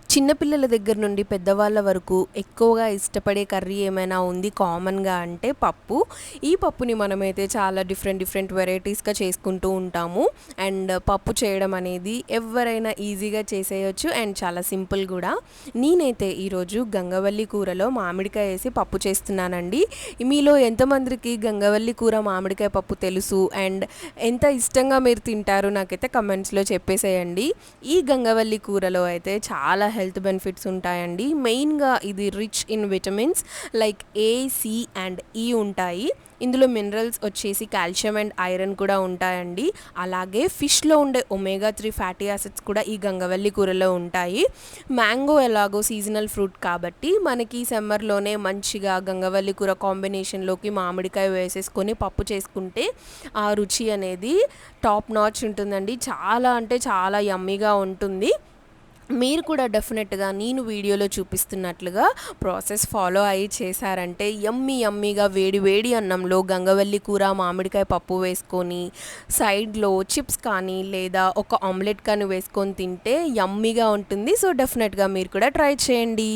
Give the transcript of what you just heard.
చిన్నపిల్లల దగ్గర నుండి పెద్దవాళ్ళ వరకు ఎక్కువగా ఇష్టపడే కర్రీ ఏమైనా ఉంది కామన్‌గా అంటే పప్పు. ఈ పప్పుని మనమైతే చాలా డిఫరెంట్ వెరైటీస్‌గా చేసుకుంటూ ఉంటాము. అండ్ పప్పు చేయడం అనేది ఎవ్వరైనా ఈజీగా చేసేయొచ్చు అండ్ చాలా సింపుల్ గూడా. నేనైతే ఈరోజు గంగవల్లి కూరలో మామిడికాయ ఏసి పప్పు చేస్తున్నానండి. మీలో ఎంతమందికి గంగవల్లి కూర, మామిడికాయ పప్పు తెలుసు అండ్ ఎంత ఇష్టంగా మీరు తింటారు నాకైతే కమెంట్స్‌లో చెప్పేసేయండి. ఈ గంగవల్లి కూరలో అయితే చాలా హెల్త్ బెనిఫిట్స్ ఉంటాయండి. మెయిన్‌గా ఇది rich in vitamins like A, C and E ఉంటాయి. ఇందులో మినరల్స్ వచ్చేసి కాల్షియం అండ్ ఐరన్ కూడా ఉంటాయండి. అలాగే ఫిష్‌లో ఉండే ఒమేగా 3 ఫ్యాటీ యాసిడ్స్ కూడా ఈ గంగవల్లి కూరలో ఉంటాయి. మ్యాంగో ఎలాగో సీజనల్ ఫ్రూట్ కాబట్టి మనకి సమ్మర్‌లోనే మంచిగా గంగవల్లి కూర కాంబినేషన్‌లోకి మామిడికాయ వేసేసుకొని పప్పు చేసుకుంటే ఆ రుచి అనేది టాప్ నాచ్ ఉంటుందండి. చాలా అంటే చాలా యమ్మీగా ఉంటుంది. మీరు కూడా డెఫినెట్‌గా నేను వీడియోలో చూపిస్తున్నట్లుగా ప్రాసెస్ ఫాలో అయ్యి చేశారంటే యమ్మీగా వేడి వేడి అన్నంలో గంగవల్లి కూర, మామిడికాయ పప్పు వేసుకొని సైడ్‌లో చిప్స్ కానీ లేదా ఒక ఆమ్లెట్ కానీ వేసుకొని తింటే యమ్మీగా ఉంటుంది. సో, డెఫినెట్‌గా మీరు కూడా ట్రై చేయండి.